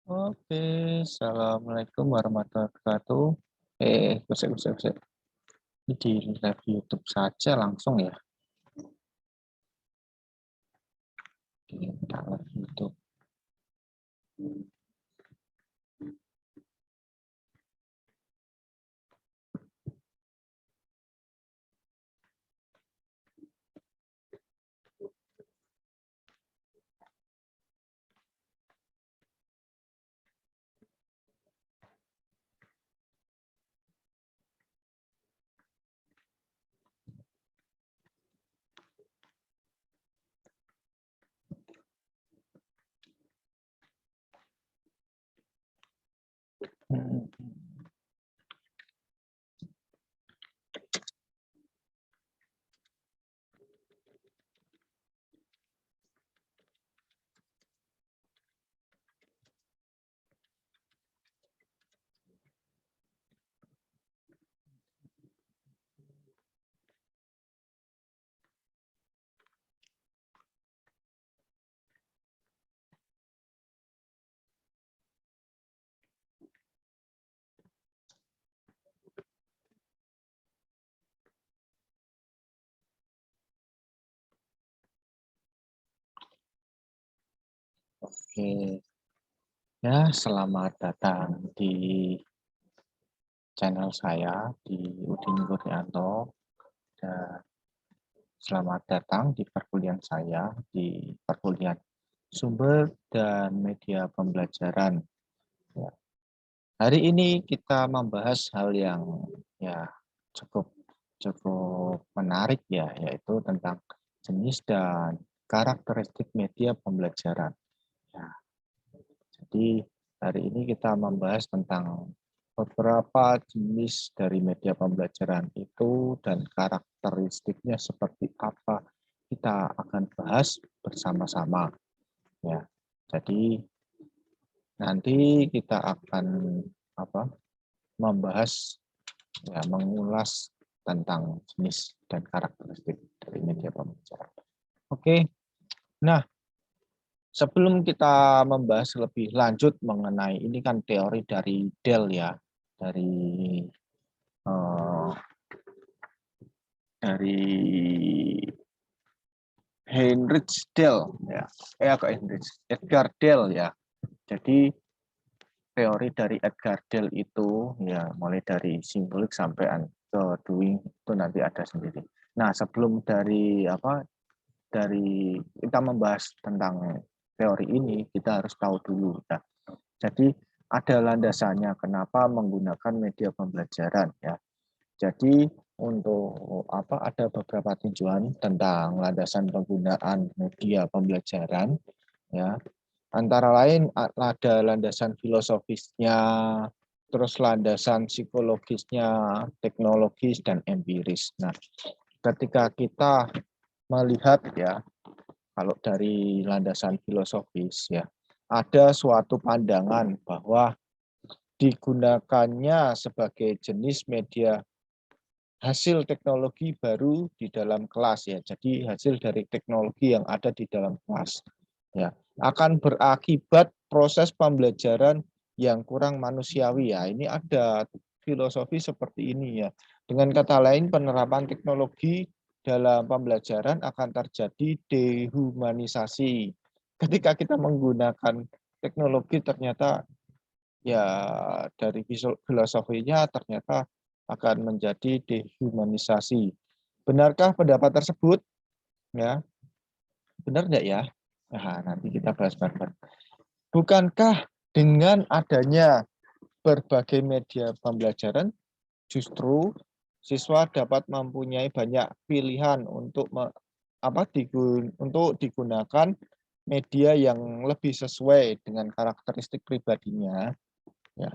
Oke, assalamualaikum warahmatullahi wabarakatuh. Kusik, kusik, kusik. Ini di live YouTube saja langsung ya. Kita live YouTube. Hmm, Oke, ya selamat datang di channel saya di Udin Gurianto dan selamat datang di perkuliahan saya di perkuliahan Sumber dan Media Pembelajaran. Ya, hari ini kita membahas hal yang ya cukup cukup menarik ya, yaitu tentang jenis dan karakteristik media pembelajaran. Ya, jadi hari ini kita membahas tentang beberapa jenis dari media pembelajaran itu dan karakteristiknya seperti apa. Kita akan bahas bersama-sama. Ya, jadi nanti kita akan apa membahas mengulas tentang jenis dan karakteristik dari media pembelajaran. Oke, nah sebelum kita membahas lebih lanjut mengenai ini kan teori dari Dell ya, dari uh, dari Heinrich Dell ya, Edgar Dell ya. Jadi teori dari Edgar Dell itu ya mulai dari simbolik sampai ke doing itu nanti ada sendiri. Nah sebelum dari kita membahas tentang teori ini kita harus tahu dulu ya. Jadi ada landasannya kenapa menggunakan media pembelajaran ya. Jadi untuk ada beberapa tinjauan tentang landasan penggunaan media pembelajaran ya. Antara lain ada landasan filosofisnya, terus landasan psikologisnya, teknologis dan empiris. Nah, ketika kita melihat ya, kalau dari landasan filosofis ya, ada suatu pandangan bahwa digunakannya sebagai jenis media hasil teknologi baru di dalam kelas ya. Jadi hasil dari teknologi yang ada di dalam kelas ya akan berakibat proses pembelajaran yang kurang manusiawi ya. Ini ada filosofi seperti ini ya. Dengan kata lain penerapan teknologi dalam pembelajaran akan terjadi dehumanisasi. Ketika kita menggunakan teknologi ternyata ya dari filosofinya ternyata akan menjadi dehumanisasi. Benarkah pendapat tersebut? Ya, benar enggak ya? Nah, nanti kita bahas bareng. Bukankah dengan adanya berbagai media pembelajaran justru siswa dapat mempunyai banyak pilihan untuk untuk digunakan media yang lebih sesuai dengan karakteristik pribadinya ya.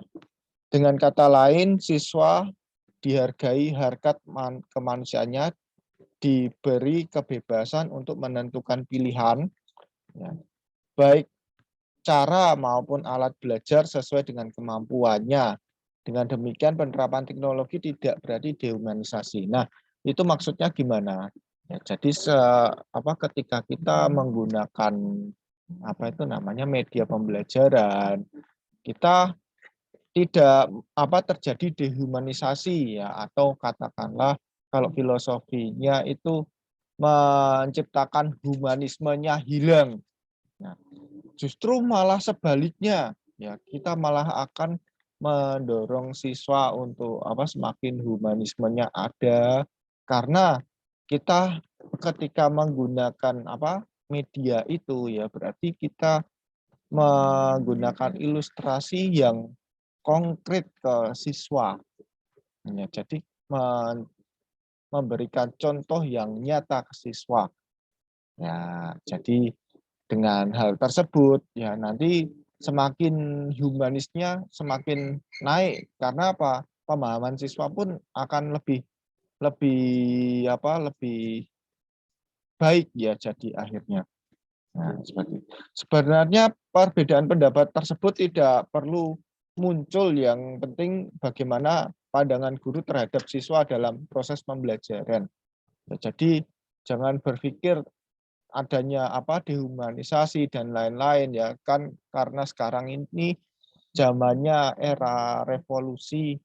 Dengan kata lain, siswa dihargai harkat kemanusiaannya, diberi kebebasan untuk menentukan pilihan, ya, baik cara maupun alat belajar sesuai dengan kemampuannya. Dengan demikian penerapan teknologi tidak berarti dehumanisasi. Nah, itu maksudnya gimana? Ya, jadi ketika kita menggunakan apa itu namanya media pembelajaran kita tidak terjadi dehumanisasi ya, atau katakanlah kalau filosofinya itu menciptakan humanismenya hilang. Nah, justru malah sebaliknya ya, kita malah akan mendorong siswa untuk semakin humanismenya ada, karena kita ketika menggunakan media itu ya, berarti kita menggunakan ilustrasi yang konkret ke siswa. Ya, jadi memberikan contoh yang nyata ke siswa. Ya, jadi dengan hal tersebut ya nanti semakin humanisnya semakin naik, karena apa? Pemahaman siswa pun akan lebih lebih lebih baik ya, jadi akhirnya. Nah, seperti sebenarnya perbedaan pendapat tersebut tidak perlu muncul, yang penting bagaimana pandangan guru terhadap siswa dalam proses pembelajaran. Ya, jadi jangan berpikir adanya dehumanisasi dan lain-lain ya kan, karena sekarang ini zamannya era revolusi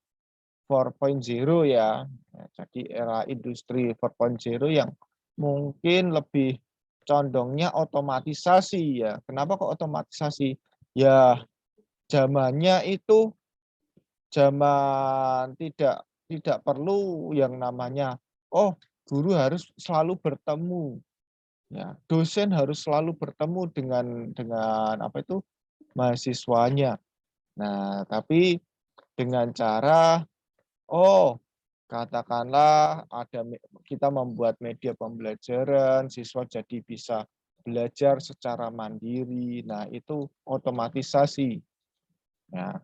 4.0 ya. Ya, jadi era industri 4.0 yang mungkin lebih condongnya otomatisasi ya. Kenapa kok otomatisasi? Ya zamannya itu zaman tidak perlu yang namanya guru harus selalu bertemu ya. Dosen harus selalu bertemu dengan mahasiswanya. Nah, tapi dengan cara katakanlah kita membuat media pembelajaran, siswa jadi bisa belajar secara mandiri. Nah, itu otomatisasi. Ya.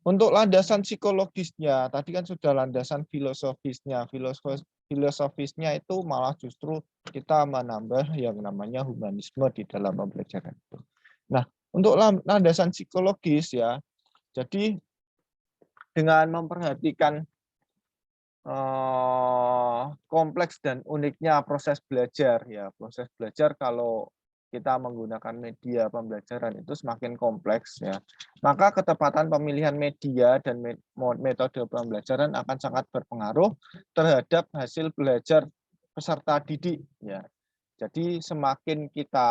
Untuk landasan psikologisnya, tadi kan sudah landasan filosofisnya. Filosofisnya itu malah justru kita menambah yang namanya humanisme di dalam pembelajaran itu. Nah, untuk landasan psikologis ya, jadi dengan memperhatikan kompleks dan uniknya proses belajar ya. Proses belajar kalau kita menggunakan media pembelajaran itu semakin kompleks ya. Maka ketepatan pemilihan media dan metode pembelajaran akan sangat berpengaruh terhadap hasil belajar peserta didik ya. Jadi semakin kita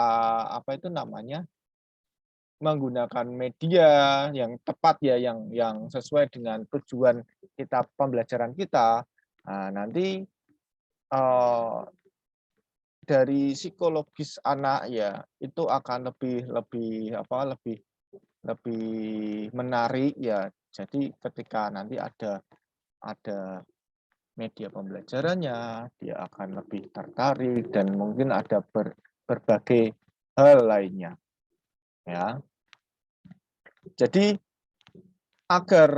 menggunakan media yang tepat ya, yang sesuai dengan tujuan kita pembelajaran kita, nanti dari psikologis anak ya itu akan lebih lebih lebih lebih menarik ya. Jadi ketika nanti ada media pembelajarannya, dia akan lebih tertarik dan mungkin ada berbagai hal lainnya ya. Jadi agar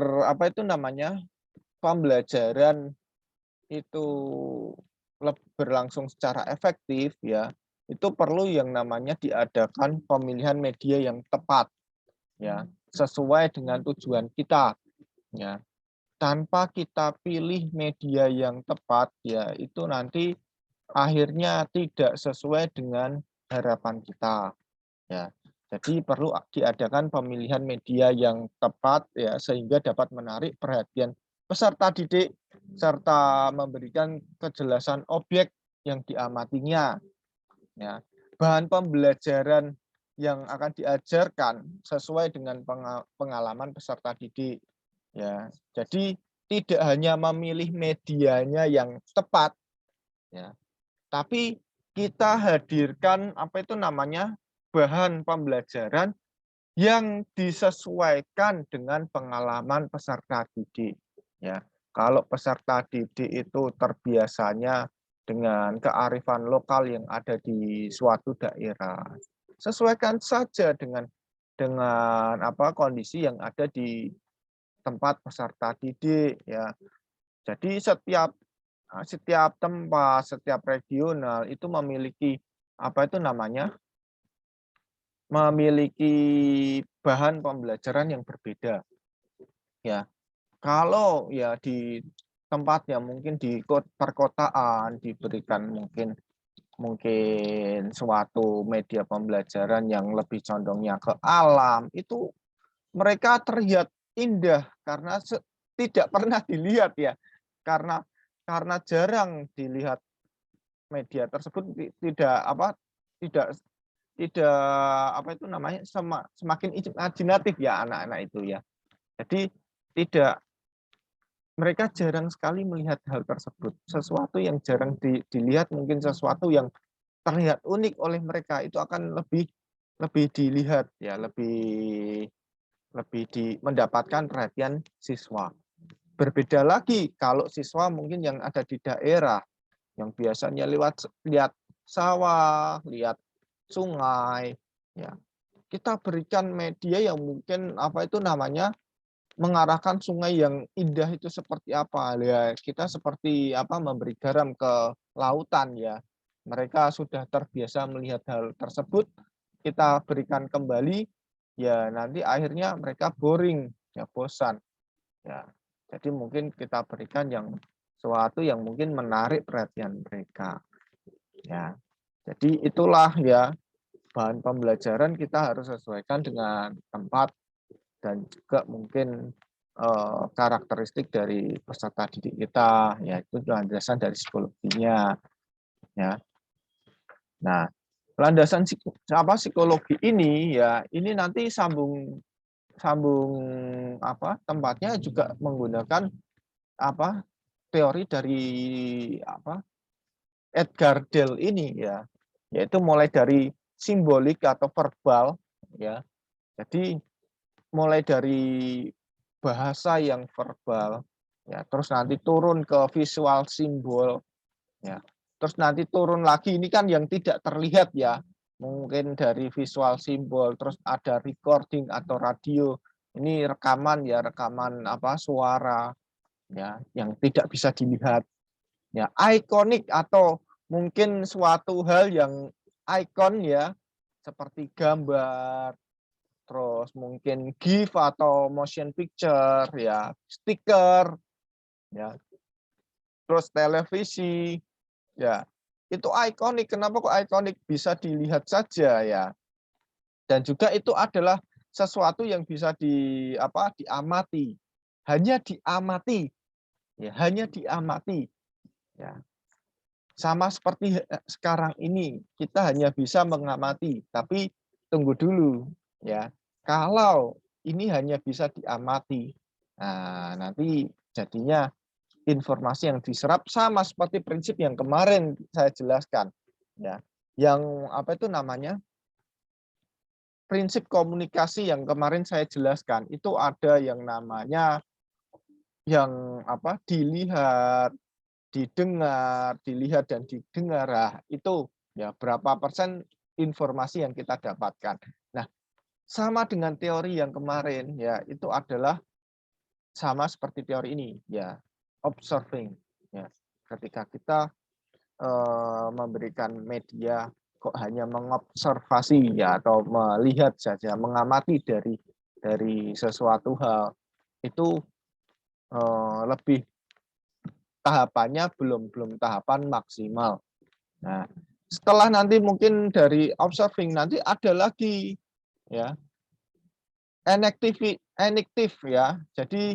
pembelajaran itu berlangsung secara efektif ya, itu perlu yang namanya diadakan pemilihan media yang tepat ya, sesuai dengan tujuan kita ya. Tanpa kita pilih media yang tepat ya, itu nanti akhirnya tidak sesuai dengan harapan kita ya. Jadi perlu diadakan pemilihan media yang tepat ya, sehingga dapat menarik perhatian peserta didik serta memberikan kejelasan objek yang diamatinya ya. Bahan pembelajaran yang akan diajarkan sesuai dengan pengalaman peserta didik ya. Jadi tidak hanya memilih medianya yang tepat ya, tapi kita hadirkan bahan pembelajaran yang disesuaikan dengan pengalaman peserta didik ya. Kalau peserta didik itu terbiasanya dengan kearifan lokal yang ada di suatu daerah, sesuaikan saja dengan kondisi yang ada di tempat peserta didik ya. Jadi setiap tempat, setiap regional itu memiliki memiliki bahan pembelajaran yang berbeda. Ya, kalau ya di tempat yang mungkin di perkotaan diberikan mungkin mungkin suatu media pembelajaran yang lebih condongnya ke alam, itu mereka terlihat indah karena tidak pernah dilihat ya. Karena jarang dilihat media tersebut tidak apa tidak tidak apa itu namanya semakin imajinatif ya anak-anak itu ya. Jadi tidak mereka jarang sekali melihat hal tersebut. Sesuatu yang jarang dilihat mungkin sesuatu yang terlihat unik oleh mereka itu akan lebih lebih dilihat ya, lebih lebih mendapatkan perhatian siswa. Berbeda lagi kalau siswa mungkin yang ada di daerah yang biasanya lihat sawah, lihat sungai, ya kita berikan media yang mungkin apa itu namanya mengarahkan sungai yang indah itu seperti apa ya, kita seperti apa memberi garam ke lautan ya. Mereka sudah terbiasa melihat hal tersebut, kita berikan kembali ya nanti akhirnya mereka boring ya, bosan ya. Jadi mungkin kita berikan yang sesuatu yang mungkin menarik perhatian mereka ya. Jadi itulah ya, bahan pembelajaran kita harus sesuaikan dengan tempat dan juga mungkin karakteristik dari peserta didik kita, yaitu landasan dari psikologinya ya. Nah, landasan psikologi ini ya, ini nanti sambung sambung apa tempatnya juga menggunakan apa teori dari apa Edgar Dale ini ya, yaitu mulai dari simbolik atau verbal ya. Jadi mulai dari bahasa yang verbal ya, terus nanti turun ke visual simbol ya. Terus nanti turun lagi ini kan yang tidak terlihat ya. Mungkin dari visual simbol, terus ada recording atau radio. Ini rekaman ya, rekaman apa suara ya yang tidak bisa dilihat. Ya, ikonik atau mungkin suatu hal yang ikon ya, seperti gambar, terus mungkin GIF atau motion picture ya, stiker ya, terus televisi ya. Itu ikonik. Kenapa kok ikonik? Bisa dilihat saja ya. Dan juga itu adalah sesuatu yang bisa diamati. Hanya diamati. Ya, hanya diamati. Ya. Sama seperti sekarang ini, kita hanya bisa mengamati, tapi tunggu dulu ya. Kalau ini hanya bisa diamati, nah nanti jadinya informasi yang diserap sama seperti prinsip yang kemarin saya jelaskan ya. Yang apa itu namanya? Prinsip komunikasi yang kemarin saya jelaskan itu ada yang namanya yang apa? Dilihat, didengar, dilihat dan didengar. Nah, itu ya berapa persen informasi yang kita dapatkan. Nah, sama dengan teori yang kemarin ya, itu adalah sama seperti teori ini ya, observing ya. Ketika kita memberikan media kok hanya mengobservasi ya atau melihat saja, mengamati dari sesuatu hal itu lebih tahapannya belum tahapan maksimal. Nah, setelah nanti mungkin dari observing nanti ada lagi ya enaktif ya. Jadi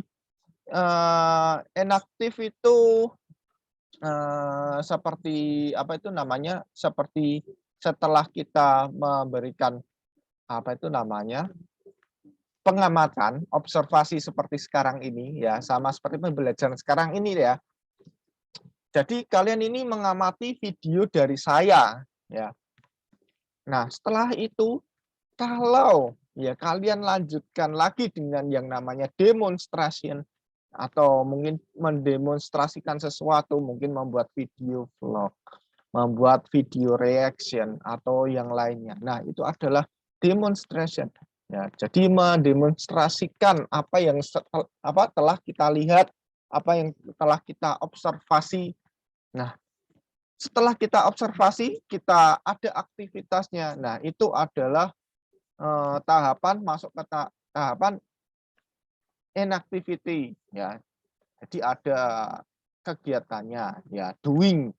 enaktif itu seperti apa itu namanya? Seperti setelah kita memberikan apa itu namanya? Pengamatan, observasi seperti sekarang ini ya, sama seperti pembelajaran sekarang ini ya. Jadi kalian ini mengamati video dari saya ya. Nah, setelah itu kalau ya kalian lanjutkan lagi dengan yang namanya demonstration atau mungkin mendemonstrasikan sesuatu, mungkin membuat video vlog, membuat video reaction atau yang lainnya. Nah, itu adalah demonstration. Ya, jadi mendemonstrasikan apa yang telah kita lihat, apa yang telah kita observasi. Nah, setelah kita observasi, kita ada aktivitasnya. Nah, itu adalah tahapan masuk ke tahapan inactivity ya. Jadi ada kegiatannya ya, doing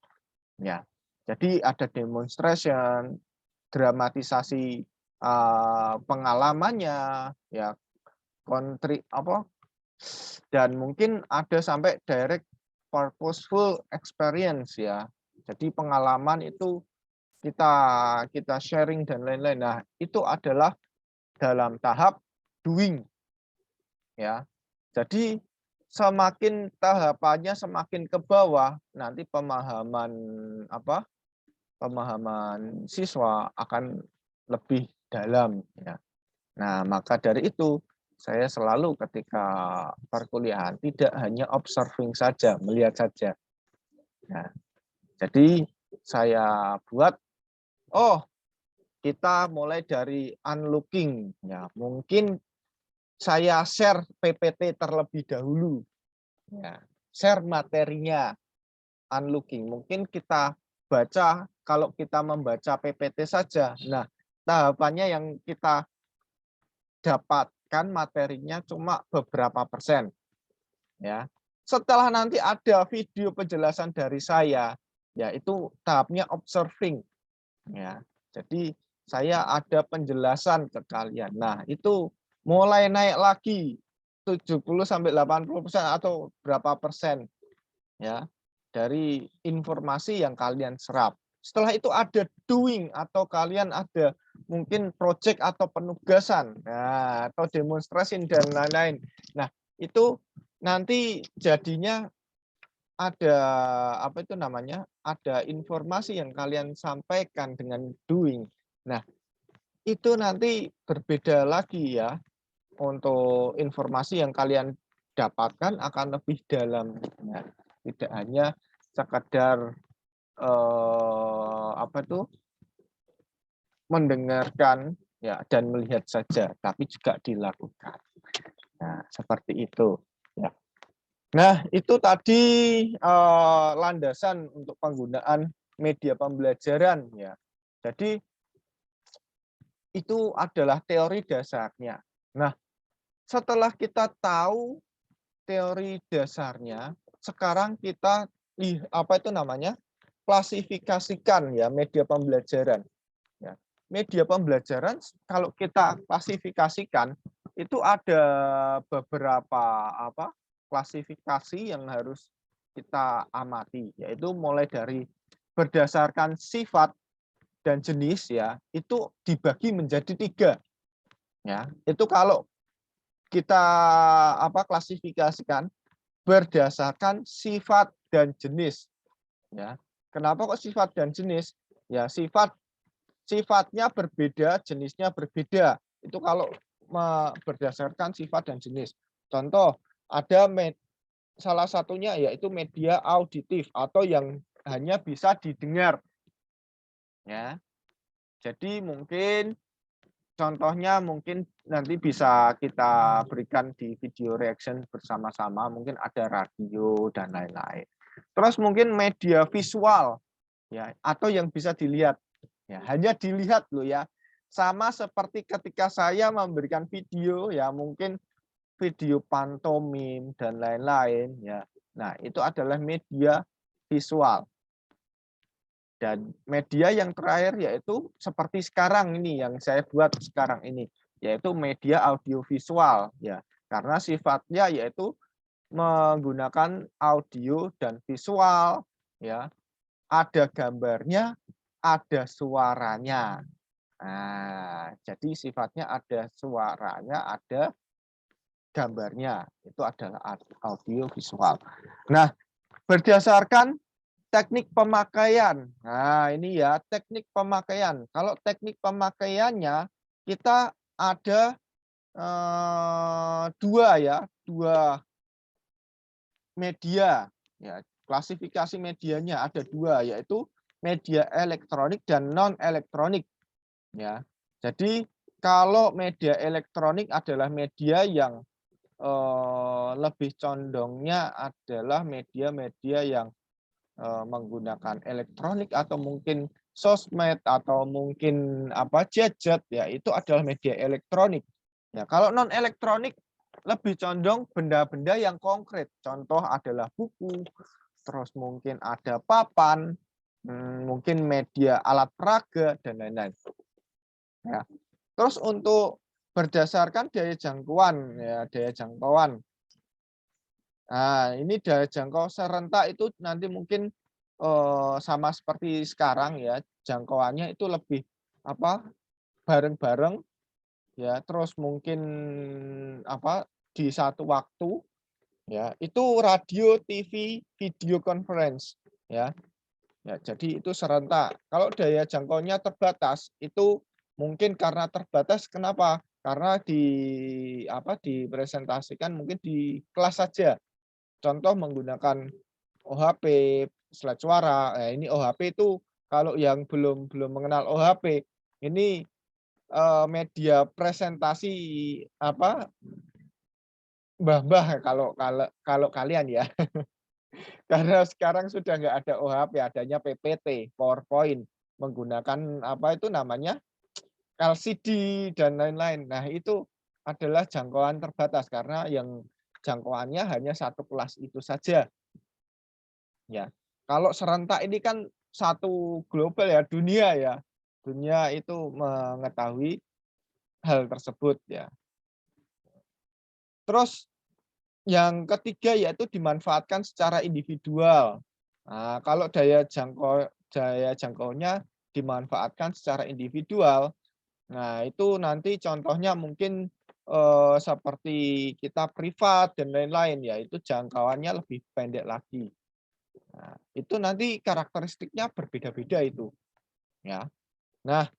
ya. Jadi ada demonstration, dramatisasi pengalamannya, ya dan mungkin ada sampai direct purposeful experience ya. Jadi pengalaman itu kita sharing dan lain-lain. Nah, itu adalah dalam tahap doing ya. Jadi semakin tahapannya semakin ke bawah, nanti pemahaman siswa akan lebih dalam ya. Nah, maka dari itu saya selalu ketika perkuliahan tidak hanya observing saja, melihat saja. Nah, jadi saya buat, kita mulai dari unlooking ya. Mungkin saya share PPT terlebih dahulu. Ya, share materinya, unlooking. Mungkin kita baca, kalau kita membaca PPT saja. Nah, tahapannya yang kita dapatkan materinya cuma beberapa persen. Ya. Setelah nanti ada video penjelasan dari saya, ya itu tahapnya observing. Ya. Jadi saya ada penjelasan ke kalian. Nah, itu mulai naik lagi 70 sampai 80% atau berapa persen ya dari informasi yang kalian serap. Setelah itu ada doing atau kalian ada mungkin project atau penugasan, nah, atau demonstration dan lain-lain. Nah, itu nanti jadinya ada apa itu namanya? Ada informasi yang kalian sampaikan dengan doing. Nah, itu nanti berbeda lagi ya. Untuk informasi yang kalian dapatkan akan lebih dalam. Nah, tidak hanya sekadar mendengarkan ya dan melihat saja, tapi juga dilakukan. Nah, seperti itu. Ya. Nah, itu tadi landasan untuk penggunaan media pembelajaran ya. Jadi itu adalah teori dasarnya. Nah, setelah kita tahu teori dasarnya, sekarang kita klasifikasikan ya media pembelajaran. Ya. Media pembelajaran kalau kita klasifikasikan itu ada beberapa klasifikasi yang harus kita amati, yaitu mulai dari berdasarkan sifat dan jenis ya, itu dibagi menjadi 3. Ya, itu kalau kita klasifikasikan berdasarkan sifat dan jenis ya. Kenapa kok sifat dan jenis? Ya, sifatnya berbeda, jenisnya berbeda. Itu kalau berdasarkan sifat dan jenis. Contoh, ada salah satunya yaitu media auditif atau yang hanya bisa didengar. Ya. Jadi mungkin contohnya mungkin nanti bisa kita berikan di video reaction bersama-sama, mungkin ada radio dan lain-lain. Terus mungkin media visual ya atau yang bisa dilihat. Ya, hanya dilihat loh ya. Sama seperti ketika saya memberikan video ya, mungkin video pantomim dan lain-lain ya. Nah, itu adalah media visual. Dan media yang terakhir yaitu seperti sekarang ini yang saya buat sekarang ini, yaitu media audiovisual ya. Karena sifatnya yaitu menggunakan audio dan visual ya. Ada gambarnya, ada suaranya. Nah, jadi sifatnya ada suaranya, ada gambarnya. Itu adalah audio visual. Nah, berdasarkan teknik pemakaian. Nah, ini ya teknik pemakaian. Kalau teknik pemakaiannya kita ada dua media. Ya, klasifikasi medianya ada 2, yaitu media elektronik dan non elektronik. Ya, jadi kalau media elektronik adalah media yang lebih condongnya adalah media-media yang menggunakan elektronik atau mungkin sosmed atau mungkin gadget ya, itu adalah media elektronik. Ya, kalau non elektronik lebih condong benda-benda yang konkret. Contoh adalah buku, terus mungkin ada papan, mungkin media alat peraga dan lain-lain. Ya. Terus untuk berdasarkan daya jangkauan, ya daya jangkauan. Nah, ini daya jangkau serentak itu nanti mungkin sama seperti sekarang ya, jangkauannya itu lebih apa bareng-bareng ya, terus mungkin apa di satu waktu ya, itu radio, TV, video conference ya. Ya, jadi itu serentak. Kalau daya jangkaunya terbatas, itu mungkin karena terbatas kenapa? Karena dipresentasikan mungkin di kelas saja. Contoh menggunakan OHP, slide suara. Ini OHP itu kalau yang belum belum mengenal OHP, ini media presentasi apa mbah-mbah kalau kalau kalau kalian ya. Karena sekarang sudah nggak ada OHP, adanya PPT, PowerPoint, menggunakan apa itu namanya LCD dan lain-lain. Nah, itu adalah jangkauan terbatas karena yang jangkauannya hanya satu kelas itu saja. Ya, kalau serentak ini kan satu global ya, dunia ya. Dunia itu mengetahui hal tersebut ya. Terus yang ketiga yaitu dimanfaatkan secara individual. Nah, kalau daya jangkaunya dimanfaatkan secara individual, nah itu nanti contohnya mungkin seperti kita privat dan lain-lain ya, itu jangkauannya lebih pendek lagi. Nah, itu nanti karakteristiknya berbeda-beda itu ya. Nah,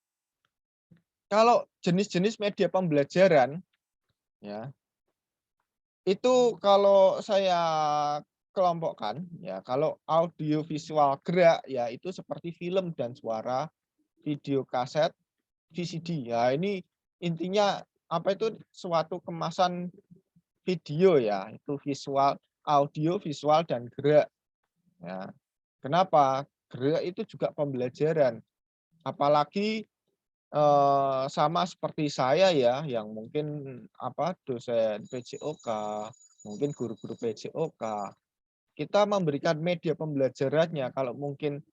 kalau jenis-jenis media pembelajaran ya, itu kalau saya kelompokkan ya, kalau audio visual gerak ya itu seperti film dan suara, video kaset, VCD. Ya ini intinya apa itu suatu kemasan video ya, itu visual, audio, visual dan gerak. Ya. Kenapa? Gerak itu juga pembelajaran. Apalagi sama seperti saya ya, yang mungkin apa dosen PJOK, mungkin guru-guru PJOK, kita memberikan media pembelajarannya kalau mungkin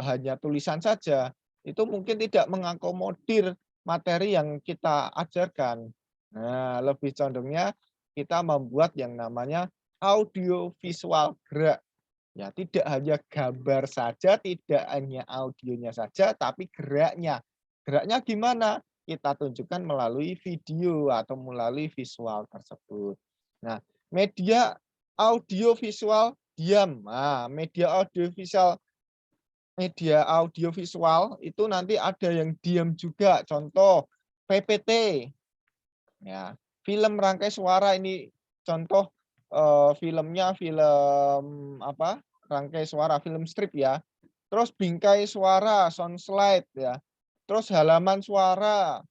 hanya tulisan saja, itu mungkin tidak mengakomodir materi yang kita ajarkan. Nah, lebih condongnya kita membuat yang namanya audio visual gerak. Ya, tidak hanya gambar saja, tidak hanya audionya saja, tapi geraknya. Geraknya gimana? Kita tunjukkan melalui video atau melalui visual tersebut. Nah, media audio visual diam. Nah, media audio visual itu nanti ada yang diam juga. Contoh PPT. Ya, film rangkai suara ini contoh filmnya film apa? Rangkai suara, film strip ya. Terus bingkai suara, sound slide ya. Terus halaman suara,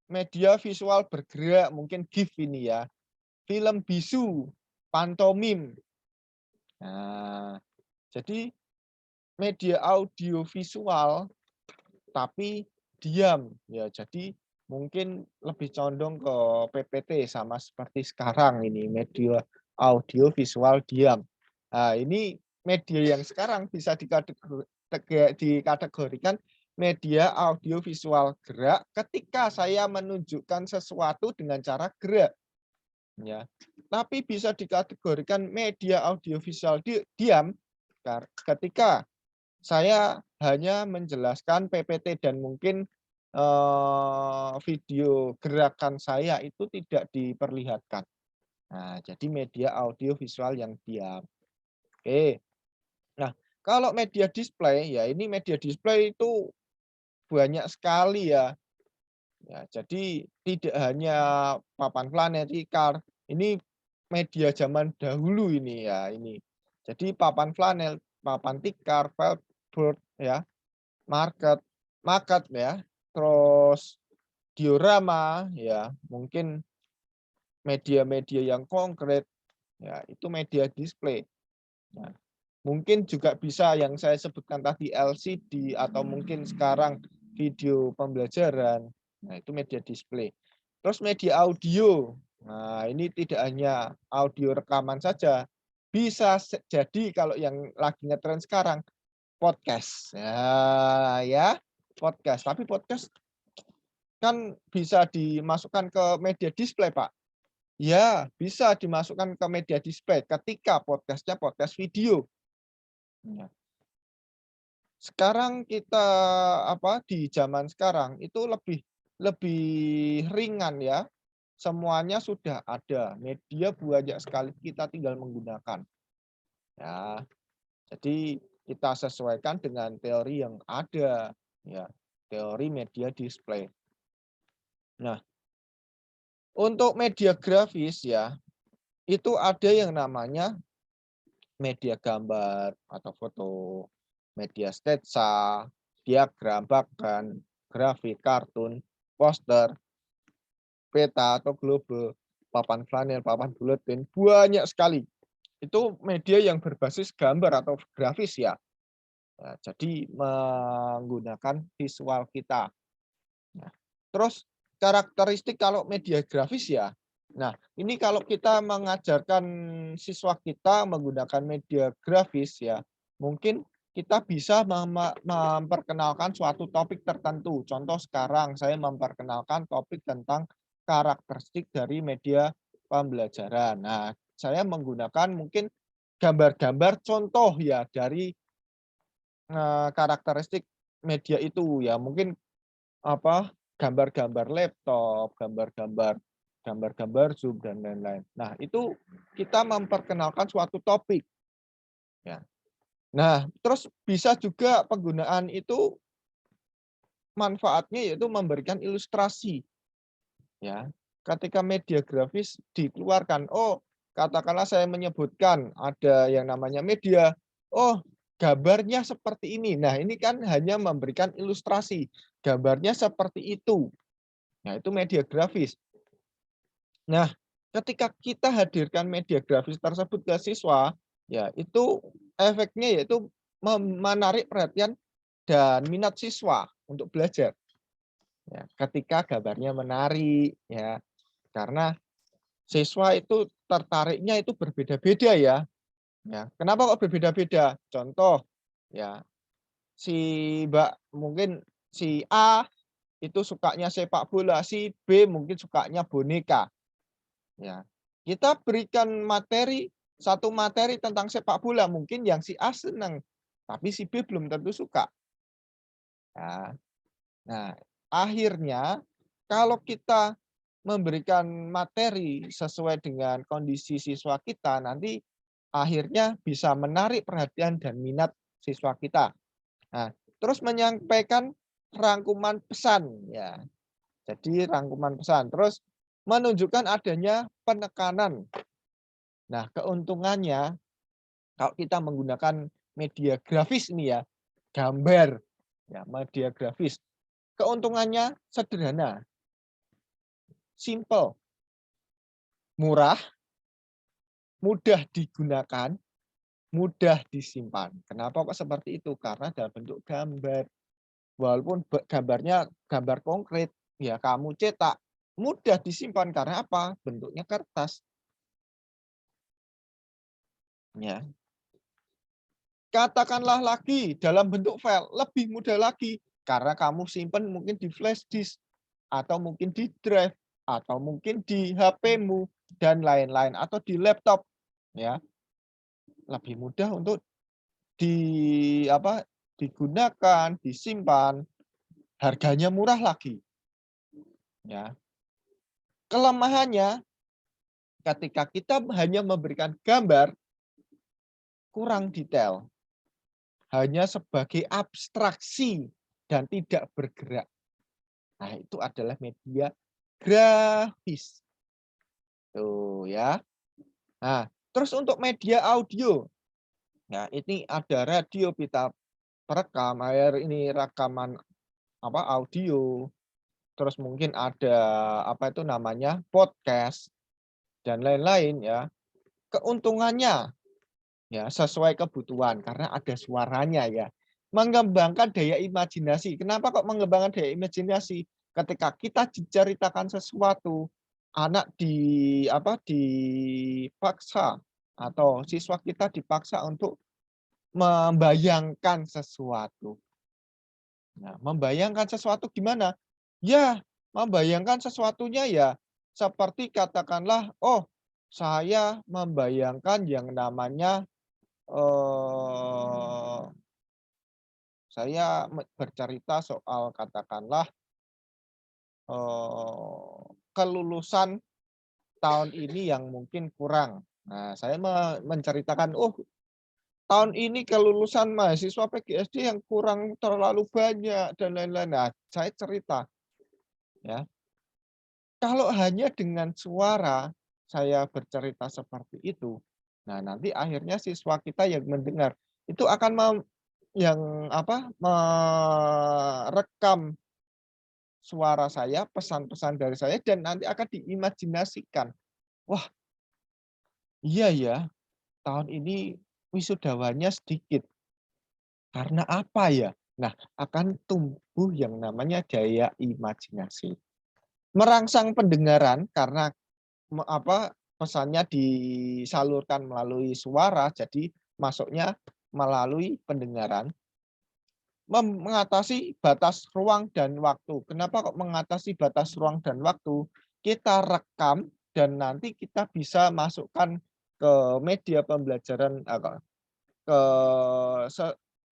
media visual bergerak, mungkin GIF ini ya. Film bisu, pantomim. Nah, jadi media audio visual tapi diam ya. Jadi mungkin lebih condong ke PPT sama seperti sekarang ini media audio visual diam. Nah, ini media yang sekarang bisa dikategorikan media audio visual gerak ketika saya menunjukkan sesuatu dengan cara gerak ya. Tapi bisa dikategorikan media audio visual diam ketika saya hanya menjelaskan PPT dan mungkin video gerakan saya itu tidak diperlihatkan. Nah, jadi media audio visual yang diam. Oke. Nah, kalau media display ya ini media display itu banyak sekali ya. Ya, jadi tidak hanya papan planet, ikar. Ini media zaman dahulu ini ya ini. Jadi papan flanel, papan tikar, feltboard ya, market, market ya, terus diorama ya, mungkin media-media yang konkret ya, itu media display. Nah, mungkin juga bisa yang saya sebutkan tadi LCD atau mungkin sekarang video pembelajaran. Nah, itu media display. Terus media audio. Nah, ini tidak hanya audio rekaman saja. Bisa jadi kalau yang lagi ngetren sekarang podcast. Ya, podcast. Tapi podcast kan bisa dimasukkan ke media display, Pak. Ya, bisa dimasukkan ke media display ketika podcastnya podcast video. Ya. Sekarang kita di zaman sekarang itu lebih lebih ringan ya. Semuanya sudah ada, media banyak sekali, kita tinggal menggunakan. Ya, jadi kita sesuaikan dengan teori yang ada, ya, teori media display. Nah, untuk media grafis ya, itu ada yang namanya media gambar atau foto, media sketsa, diagram, bahkan grafik, kartun, poster, peta atau globe, papan flanel, papan buletin, banyak sekali. Itu media yang berbasis gambar atau grafis ya. Nah, jadi menggunakan visual kita. Nah, terus karakteristik kalau media grafis ya. Nah, ini kalau kita mengajarkan siswa kita menggunakan media grafis ya, mungkin kita bisa memperkenalkan suatu topik tertentu. Contoh sekarang saya memperkenalkan topik tentang karakteristik dari media pembelajaran. Nah, saya menggunakan mungkin gambar-gambar contoh ya dari karakteristik media itu ya. Mungkin gambar-gambar laptop, gambar-gambar Zoom dan lain-lain. Nah, itu kita memperkenalkan suatu topik ya. Nah, terus bisa juga penggunaan itu manfaatnya yaitu memberikan ilustrasi ya. Ketika media grafis dikeluarkan, katakanlah saya menyebutkan ada yang namanya media, gambarnya seperti ini. Nah, ini kan hanya memberikan ilustrasi, gambarnya seperti itu. Nah, itu media grafis. Nah, ketika kita hadirkan media grafis tersebut ke siswa, ya itu efeknya yaitu menarik perhatian dan minat siswa untuk belajar. Ya, ketika gambarnya menarik, ya, karena siswa itu tertariknya itu berbeda-beda ya. Ya, kenapa kok berbeda-beda? Contoh, ya, si Mbak mungkin si A itu sukanya sepak bola, si B mungkin sukanya boneka. Ya, kita berikan satu materi tentang sepak bola, mungkin yang si A senang, tapi si B belum tentu suka. Ya. Nah, akhirnya kalau kita memberikan materi sesuai dengan kondisi siswa kita, nanti akhirnya bisa menarik perhatian dan minat siswa kita. Nah, terus menyampaikan rangkuman pesan ya. Jadi rangkuman pesan, terus menunjukkan adanya penekanan. Nah, keuntungannya kalau kita menggunakan media grafis ini ya, gambar, ya, media grafis, keuntungannya sederhana, simple, murah, mudah digunakan, mudah disimpan. Kenapa kok seperti itu? Karena dalam bentuk gambar. Walaupun gambarnya gambar konkret, ya kamu cetak, mudah disimpan karena apa? Bentuknya kertas. Ya. Katakanlah lagi dalam bentuk file, lebih mudah lagi karena kamu simpan mungkin di flash disk atau mungkin di drive atau mungkin di HP-mu dan lain-lain atau di laptop ya. Lebih mudah untuk digunakan, disimpan, harganya murah lagi. Ya. Kelemahannya ketika kita hanya memberikan gambar kurang detail, hanya sebagai abstraksi dan tidak bergerak. Nah, itu adalah media grafis. Tuh ya. Nah, terus untuk media audio. Nah, ini ada radio kita perekam, ini rekaman audio. Terus mungkin ada itu namanya podcast dan lain-lain ya. Keuntungannya ya sesuai kebutuhan karena ada suaranya ya. Mengembangkan daya imajinasi. Kenapa kok mengembangkan daya imajinasi? Ketika kita diceritakan sesuatu, anak dipaksa atau siswa kita dipaksa untuk membayangkan sesuatu. Nah, membayangkan sesuatu gimana? Ya, membayangkan sesuatunya ya seperti katakanlah, oh, saya membayangkan yang namanya eh, saya bercerita soal katakanlah kelulusan tahun ini yang mungkin kurang. Nah, saya menceritakan, oh, tahun ini kelulusan mahasiswa PGSD yang kurang terlalu banyak dan lain-lain. Nah, saya cerita, ya. Kalau hanya dengan suara saya bercerita seperti itu, nah nanti akhirnya siswa kita yang mendengar itu akan yang apa merekam suara saya, pesan-pesan dari saya dan nanti akan diimajinasikan. Wah, iya ya, tahun ini wisudawannya sedikit. Karena apa ya? Nah, akan tumbuh yang namanya daya imajinasi. Merangsang pendengaran karena pesannya disalurkan melalui suara, jadi masuknya melalui pendengaran. Mengatasi batas ruang dan waktu. Kenapa kok mengatasi batas ruang dan waktu? Kita rekam dan nanti kita bisa masukkan ke media pembelajaran ke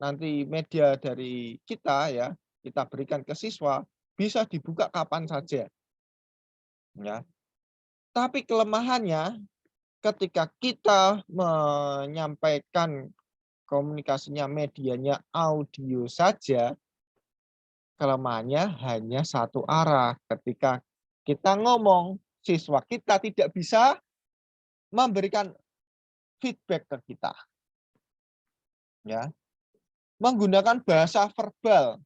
nanti media dari kita ya, kita berikan ke siswa, bisa dibuka kapan saja. Ya. Tapi kelemahannya ketika kita menyampaikan komunikasinya medianya audio saja, kelemahannya hanya satu arah. Ketika kita ngomong, siswa kita tidak bisa memberikan feedback ke kita. Ya, menggunakan bahasa verbal.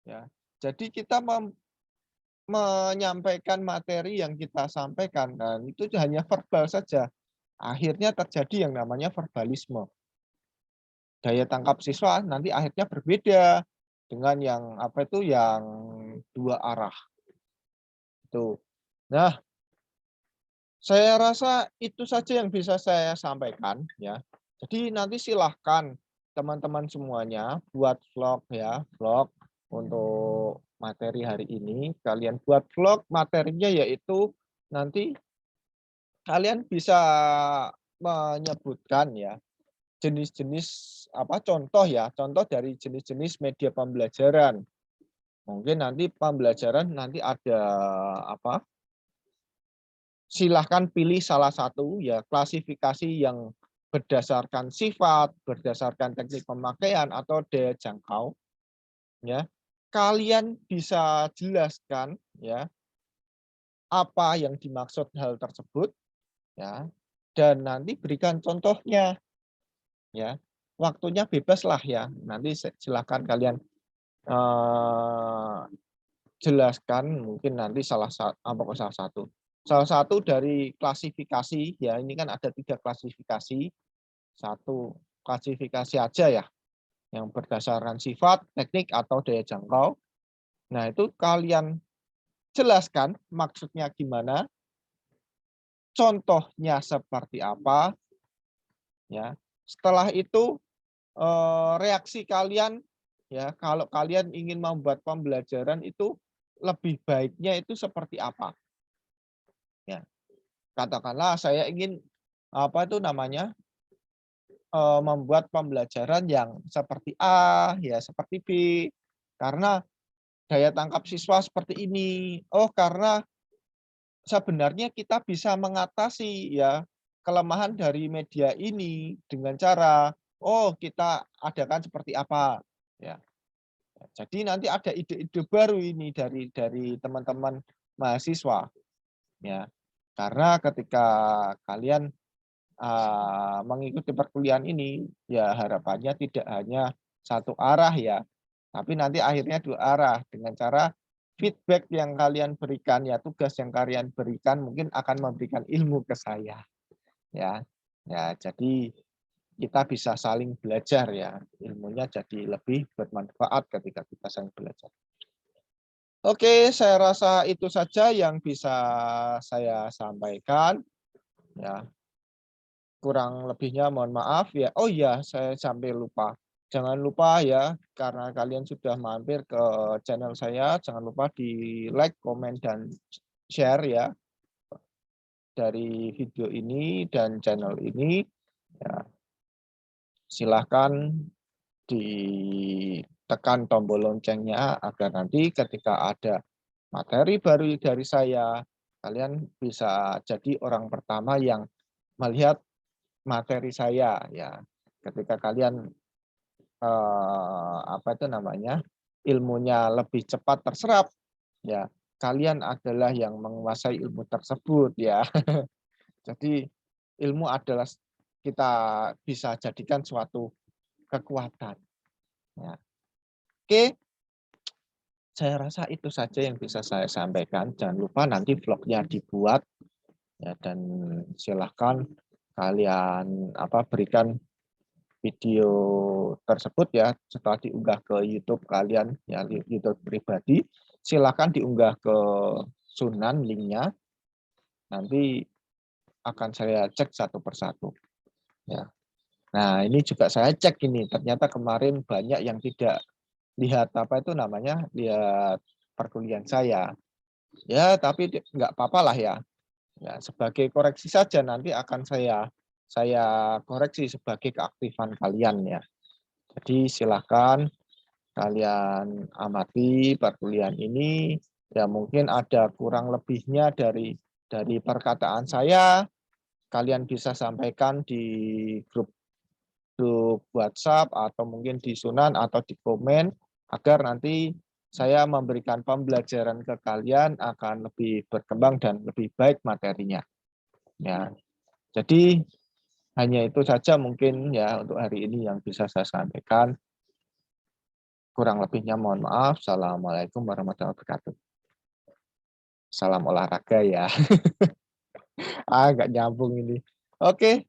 Ya, jadi kita menyampaikan materi yang kita sampaikan, dan itu hanya verbal saja. Akhirnya terjadi yang namanya verbalisme. Daya tangkap siswa nanti akhirnya berbeda dengan yang yang dua arah. Itu. Nah, saya rasa itu saja yang bisa saya sampaikan ya. Jadi nanti silahkan teman-teman semuanya buat vlog ya, vlog untuk materi hari ini. Kalian buat vlog materinya yaitu nanti kalian bisa menyebutkan ya jenis-jenis contoh ya, contoh dari jenis-jenis media pembelajaran. Mungkin nanti pembelajaran nanti ada silahkan pilih salah satu ya klasifikasi yang berdasarkan sifat, berdasarkan teknik pemakaian atau daya jangkau ya. Kalian bisa jelaskan ya apa yang dimaksud hal tersebut ya dan nanti berikan contohnya ya. Waktunya bebas lah ya. Nanti silahkan kalian jelaskan mungkin nanti salah satu. Salah satu dari klasifikasi ya ini kan ada 3 klasifikasi. Satu klasifikasi aja ya yang berdasarkan sifat, teknik atau daya jangkau. Nah, itu kalian jelaskan maksudnya gimana, contohnya seperti apa ya. Setelah itu reaksi kalian ya kalau kalian ingin membuat pembelajaran itu lebih baiknya itu seperti apa. Ya. Katakanlah saya ingin membuat pembelajaran yang seperti A, ya seperti B, karena daya tangkap siswa seperti ini. Oh, karena sebenarnya kita bisa mengatasi ya kelemahan dari media ini dengan cara, oh kita adakan seperti apa. Ya. Jadi nanti ada ide-ide baru ini dari teman-teman mahasiswa. Ya. Karena ketika kalian mengikuti perkuliahan ini, ya harapannya tidak hanya satu arah ya, tapi nanti akhirnya dua arah dengan cara feedback yang kalian berikan ya tugas yang kalian berikan mungkin akan memberikan ilmu ke saya ya. Ya, jadi kita bisa saling belajar ya, ilmunya jadi lebih bermanfaat ketika kita saling belajar. Oke, saya rasa itu saja yang bisa saya sampaikan ya. kurang lebihnya mohon maaf ya. Oh iya, saya sampai lupa. Jangan lupa ya, karena kalian sudah mampir ke channel saya, jangan lupa di like, komen, dan share ya dari video ini dan channel ini. Ya, silahkan ditekan tombol loncengnya agar nanti ketika ada materi baru dari saya, kalian bisa jadi orang pertama yang melihat materi saya ya. Ketika kalian apa itu namanya, ilmunya lebih cepat terserap ya, kalian adalah yang menguasai ilmu tersebut ya. Jadi ilmu adalah kita bisa jadikan suatu kekuatan ya. Oke, saya rasa itu saja yang bisa saya sampaikan. Jangan lupa nanti vlognya dibuat ya, dan silahkan kalian berikan video tersebut ya setelah diunggah ke YouTube kalian ya, YouTube pribadi, silahkan diunggah ke Sunan linknya, nanti akan saya cek satu persatu ya. Nah ini juga saya cek ini, ternyata kemarin banyak yang tidak lihat lihat perkuliahan saya ya, tapi nggak apa-apa lah ya. Ya, sebagai koreksi saja nanti akan saya koreksi sebagai keaktifan kalian ya. Jadi silahkan kalian amati perkuliahan ini. Ya mungkin ada kurang lebihnya dari perkataan saya. Kalian bisa sampaikan di grup WhatsApp atau mungkin di Sunan atau di komen agar nanti saya memberikan pembelajaran ke kalian akan lebih berkembang dan lebih baik materinya. Ya, jadi hanya itu saja mungkin ya untuk hari ini yang bisa saya sampaikan. Kurang lebihnya mohon maaf. Assalamualaikum warahmatullahi wabarakatuh. Salam olahraga ya. Nggak nyambung ini. Oke.